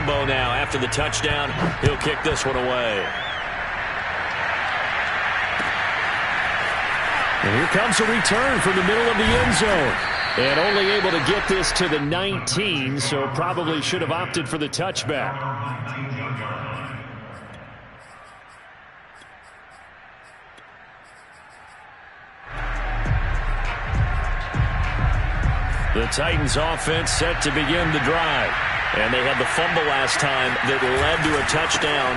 Lambeau now after the touchdown. He'll kick this one away. And here comes a return from the middle of the end zone. And only able to get this to the 19, so probably should have opted for the touchback. The Titans offense set to begin the drive. And they had the fumble last time that led to a touchdown.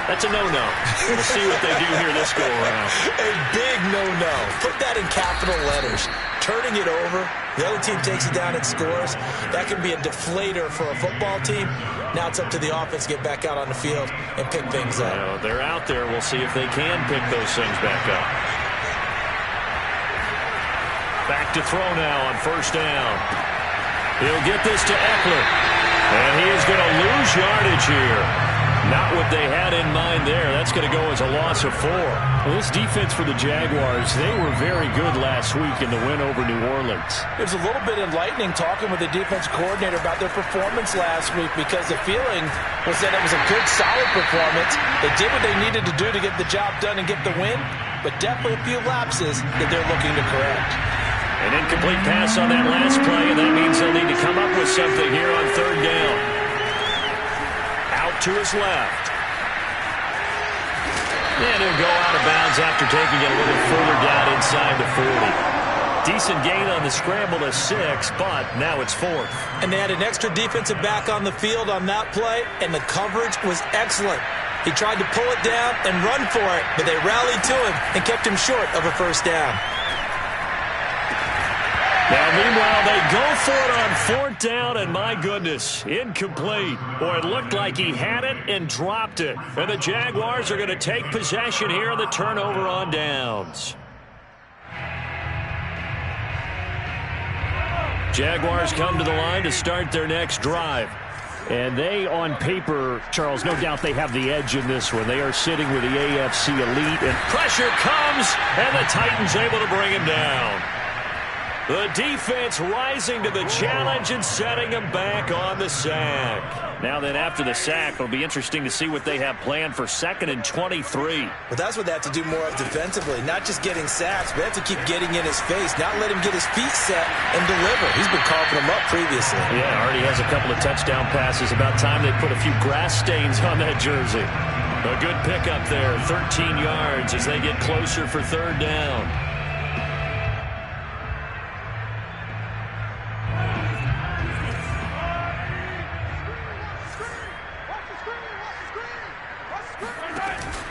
That's a no-no. We'll see what they do here this go-around. A big no-no. Put that in capital letters. Turning it over, the other team takes it down and scores. That can be a deflator for a football team. Now it's up to the offense to get back out on the field and pick things up. Well, they're out there. We'll see if they can pick those things back up. Back to throw now on first down. He'll get this to Eckler. And he is going to lose yardage here. Not what they had in mind there. That's going to go as a loss of 4. Well, this defense for the Jaguars, they were very good last week in the win over New Orleans. It was a little bit enlightening talking with the defense coordinator about their performance last week because the feeling was that it was a good, solid performance. They did what they needed to do to get the job done and get the win, but definitely a few lapses that they're looking to correct. An incomplete pass on that last play, and that means they'll need to come up with something here on third down. Out to his left. And he'll go out of bounds after taking it a little further down inside the 40. Decent gain on the scramble to 6, but now it's 4th. And they had an extra defensive back on the field on that play, and the coverage was excellent. He tried to pull it down and run for it, but they rallied to him and kept him short of a first down. Now, meanwhile, they go for it on 4th down, and my goodness, incomplete. Boy, it looked like he had it and dropped it. And the Jaguars are going to take possession here on the turnover on downs. Jaguars come to the line to start their next drive. And they, on paper, Charles, no doubt they have the edge in this one. They are sitting with the AFC elite. And pressure comes, and the Titans able to bring him down. The defense rising to the challenge and setting him back on the sack. Now then, after the sack, it'll be interesting to see what they have planned for 2nd and 23. But that's what they have to do more of defensively. Not just getting sacks, but they have to keep getting in his face. Not let him get his feet set and deliver. He's been coughing them up previously. Yeah, already has a couple of touchdown passes. About time they put a few grass stains on that jersey. A good pickup there, 13 yards as they get closer for third down.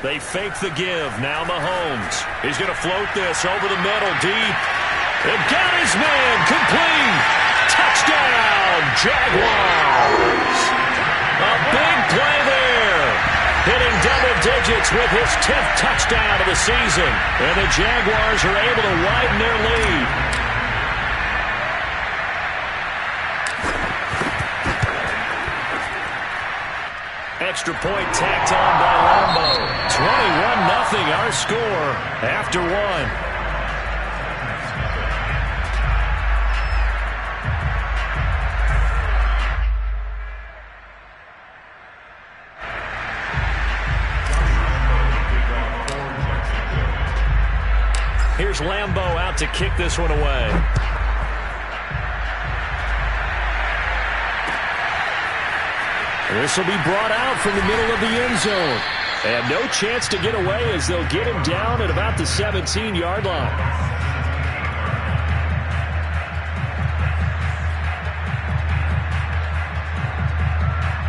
They fake the give. Now Mahomes. He's going to float this over the middle deep. And got his man. Complete. Touchdown, Jaguars. A big play there. Hitting double digits with his 10th touchdown of the season. And the Jaguars are able to widen their lead. Extra point tacked on by Lambeau. 21-0 our score after 1. Here's Lambeau out to kick this one away. This will be brought out from the middle of the end zone. And no chance to get away as they'll get him down at about the 17-yard line.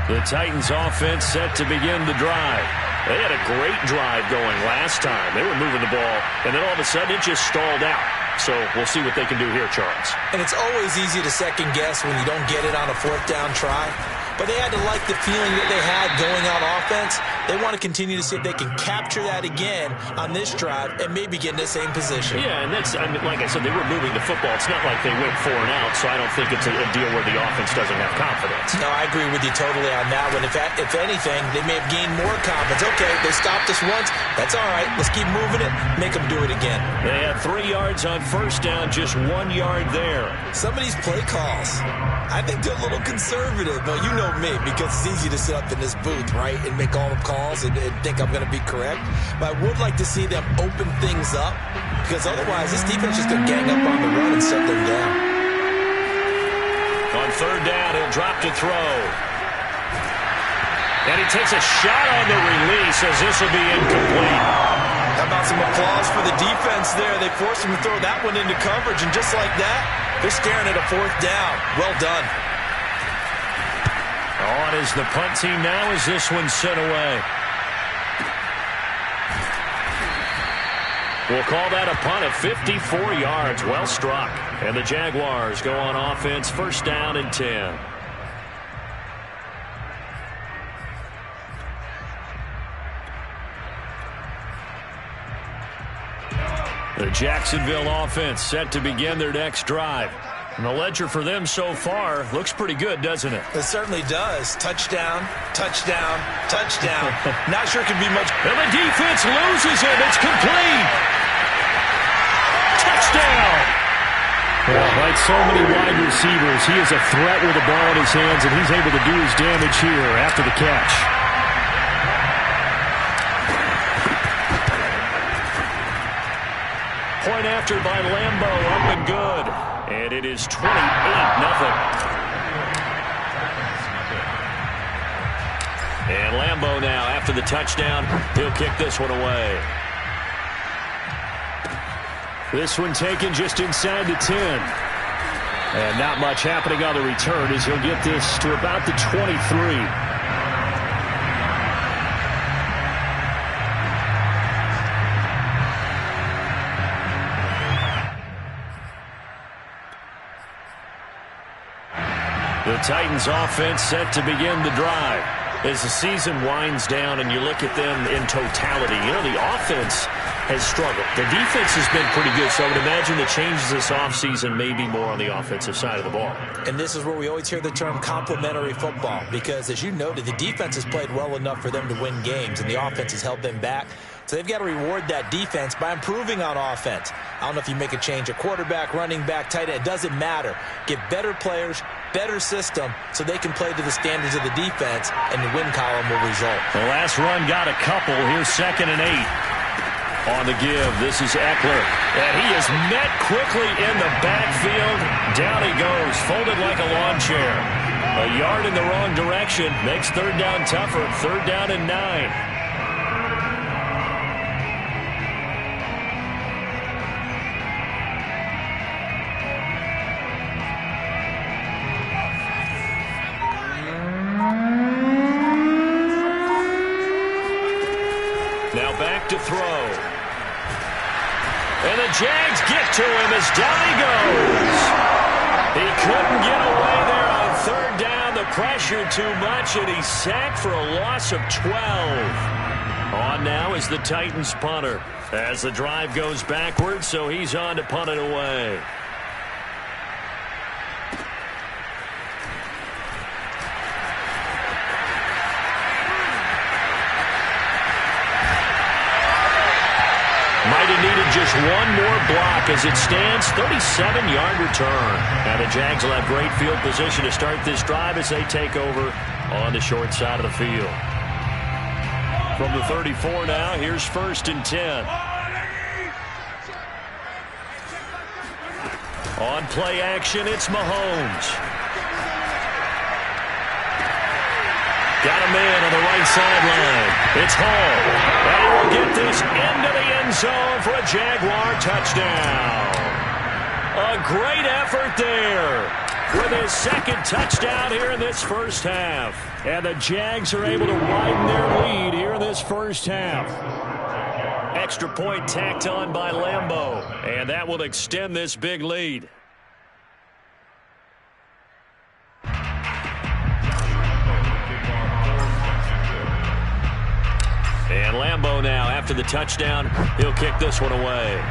The Titans offense set to begin the drive. They had a great drive going last time. They were moving the ball, and then all of a sudden it just stalled out. So we'll see what they can do here, Charles. And it's always easy to second guess when you don't get it on a 4th down try. But they had to like the feeling that they had going on offense. They want to continue to see if they can capture that again on this drive and maybe get in the same position. Yeah, and that's, I mean, like I said, they were moving the football. It's not like they went 4 and out, so I don't think it's a deal where the offense doesn't have confidence. No, I agree with you totally on that one. If anything, they may have gained more confidence. Okay, they stopped us once. That's all right. Let's keep moving it. Make them do it again. They had 3 yards on first down, just 1 yard there. Some of these play calls, I think they're a little conservative. But you know know me, because it's easy to sit up in this booth, right, and make all the calls and think I'm going to be correct. But I would like to see them open things up, because otherwise this defense is going to gang up on the run and set them down. On third down, he'll drop to throw. And he takes a shot on the release as this will be incomplete. How about some applause for the defense there? They forced him to throw that one into coverage, and just like that, they're staring at a fourth down. Well done. On is the punt team now as this one's sent away. We'll call that a punt of 54 yards. Well struck. And the Jaguars go on offense, first down and 10. The Jacksonville offense set to begin their next drive. And the ledger for them so far looks pretty good, doesn't it? It certainly does. Touchdown, touchdown, touchdown. Not sure it can be much. And the defense loses him. It's complete. Touchdown. Well, like so many wide receivers, he is a threat with the ball in his hands, and he's able to do his damage here after the catch. Point after by Lambo, up and good. And it is 28-0. And Lambo now, after the touchdown, he'll kick this one away. This one taken just inside the 10. And not much happening on the return as he'll get this to about the 23. The Titans offense set to begin the drive. As the season winds down and you look at them in totality, you know, the offense has struggled. The defense has been pretty good, so I would imagine the changes this offseason may be more on the offensive side of the ball. And this is where we always hear the term complementary football, because as you noted, the defense has played well enough for them to win games, and the offense has held them back. So they've got to reward that defense by improving on offense. I don't know if you make a change at quarterback, running back, tight end. It doesn't matter. Get better players, better system, so they can play to the standards of the defense, and the win column will result. The last run got a couple. Here's 2nd and 8. On the give, this is Eckler. And he is met quickly in the backfield. Down he goes, folded like a lawn chair. A yard in the wrong direction makes third down tougher. 3rd down and 9. To throw. And the Jags get to him as down he goes. He couldn't get away there on 3rd down. The pressure too much, and he's sacked for a loss of 12. On now is the Titans punter as the drive goes backwards, so he's on to punt it away. Might have needed just one more block as it stands. 37-yard return. And the Jags will have great field position to start this drive as they take over on the short side of the field. From the 34 now, here's 1st and 10. On play action, it's Mahomes. Got a man on the right sideline. It's Hall. And he will get this into the end zone for a Jaguar touchdown. A great effort there with his 2nd touchdown here in this first half. And the Jags are able to widen their lead here in this first half. Extra point tacked on by Lambo. And that will extend this big lead. And Lambo now, after the touchdown, he'll kick this one away.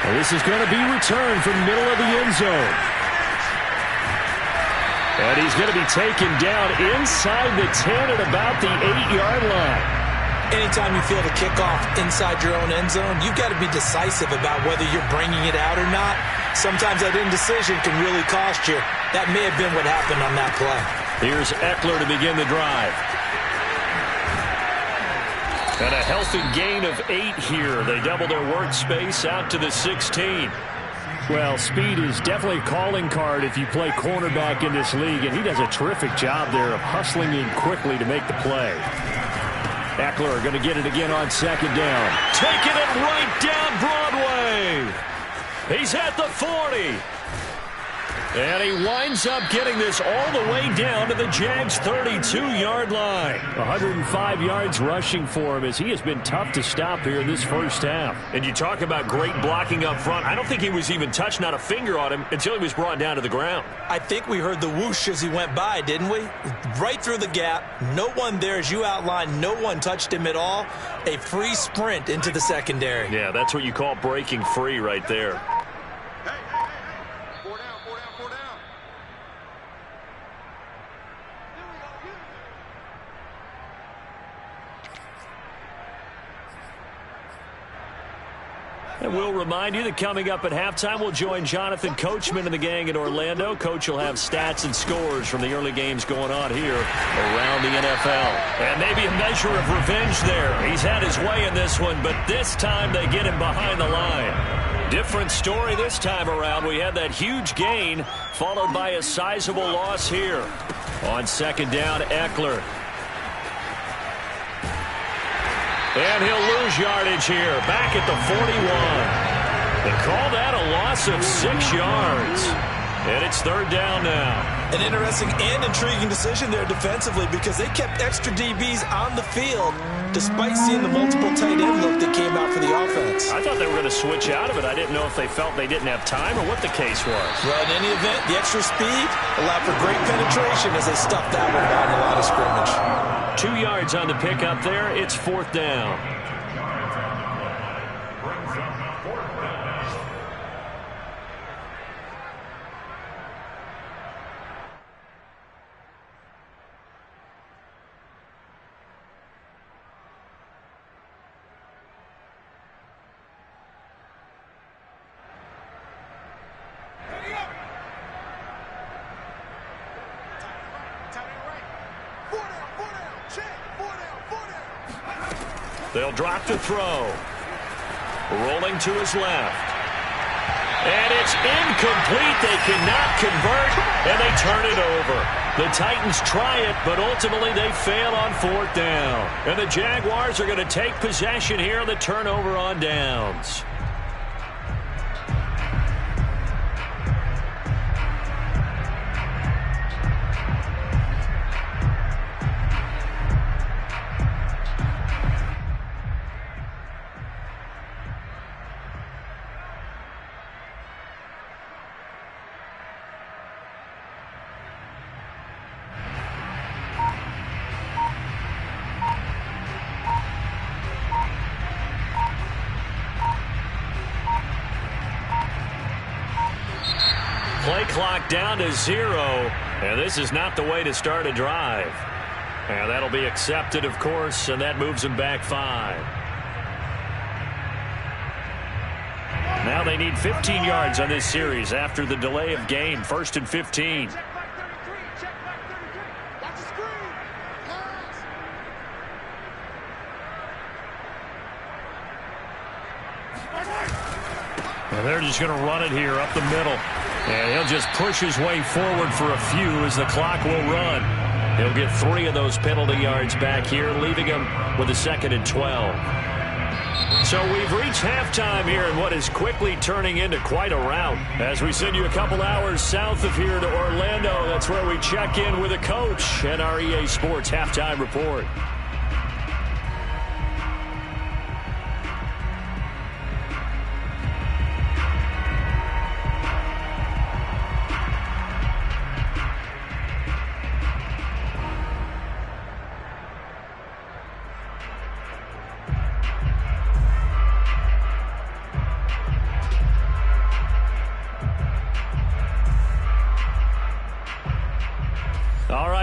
Well, this is going to be returned from the middle of the end zone. And he's going to be taken down inside the 10 at about the 8-yard line. Anytime you feel the kickoff inside your own end zone, you've got to be decisive about whether you're bringing it out or not. Sometimes that indecision can really cost you. That may have been what happened on that play. Here's Eckler to begin the drive. And a healthy gain of 8 here. They double their workspace out to the 16. Well, speed is definitely a calling card if you play cornerback in this league, and he does a terrific job there of hustling in quickly to make the play. Eckler going to get it again on second down. Taking it right down Broadway. He's at the 40. And he winds up getting this all the way down to the Jags' 32-yard line. 105 yards rushing for him as he has been tough to stop here in this first half. And you talk about great blocking up front. I don't think he was even touched, not a finger on him, until he was brought down to the ground. I think we heard the whoosh as he went by, didn't we? Right through the gap. No one there, as you outlined. No one touched him at all. A free sprint into the secondary. Yeah, that's what you call breaking free right there. And we'll remind you that coming up at halftime, we'll join Jonathan Coachman and the gang in Orlando. Coach will have stats and scores from the early games going on here around the NFL. And maybe a measure of revenge there. He's had his way in this one, but this time they get him behind the line. Different story this time around. We had that huge gain followed by a sizable loss here. On second down, Eckler. And he'll lose yardage here, back at the 41. They call that a loss of 6 yards. And it's third down now. An interesting and intriguing decision there defensively because they kept extra DBs on the field despite seeing the multiple tight end look that came out for the offense. I thought they were going to switch out of it. I didn't know if they felt they didn't have time or what the case was. Well, in any event, the extra speed allowed for great penetration as they stuffed that one down the line of scrimmage. 2 yards on the pickup there. It's fourth down. They'll drop to throw. Rolling to his left. And it's incomplete. They cannot convert, and they turn it over. The Titans try it, but ultimately they fail on fourth down. And the Jaguars are going to take possession here on the turnover on downs. Play clock down to 0, and this is not the way to start a drive. And that'll be accepted, of course, and that moves them back 5. Now they need 15 yards on this series after the delay of game. First and 15. And they're just going to run it here up the middle. And he'll just push his way forward for a few as the clock will run. He'll get 3 of those penalty yards back here, leaving him with a 2nd and 12. So we've reached halftime here in what is quickly turning into quite a rout. As we send you a couple hours south of here to Orlando, that's where we check in with a coach and our EA Sports Halftime Report.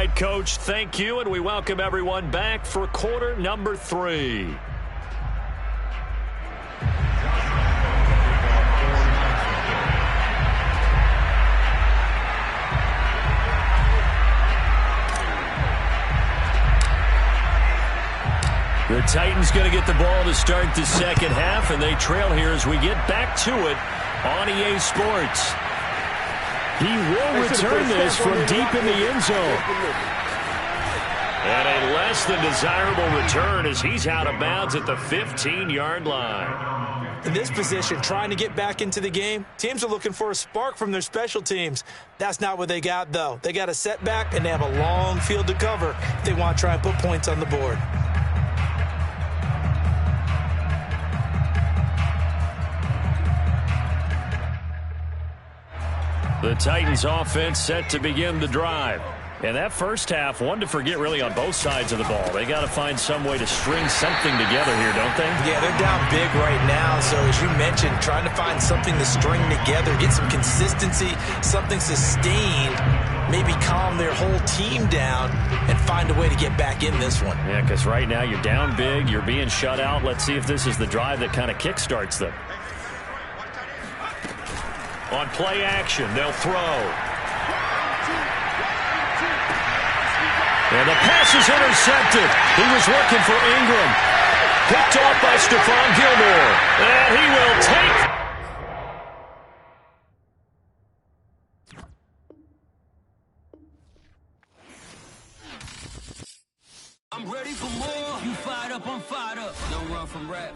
right, Coach, thank you, and we welcome everyone back for quarter number 3. The Titans going to get the ball to start the second half, and they trail here as we get back to it on EA Sports. He will return this from deep in the end zone. And a less than desirable return as he's out of bounds at the 15-yard line. In this position, trying to get back into the game, teams are looking for a spark from their special teams. That's not what they got, though. They got a setback, and they have a long field to cover if they want to try and put points on the board. The Titans offense set to begin the drive. And that first half, one to forget really on both sides of the ball. They got to find some way to string something together here, don't they? Yeah, they're down big right now. So as you mentioned, trying to find something to string together, get some consistency, something sustained, maybe calm their whole team down and find a way to get back in this one. Yeah, because right now you're down big, you're being shut out. Let's see if this is the drive that kind of kickstarts them. On play action, they'll throw. And the pass is intercepted. He was looking for Ingram. Picked off by Stephon Gilmore. And he will take. I'm ready for more. You fired up, I'm fired up. Don't run from rap.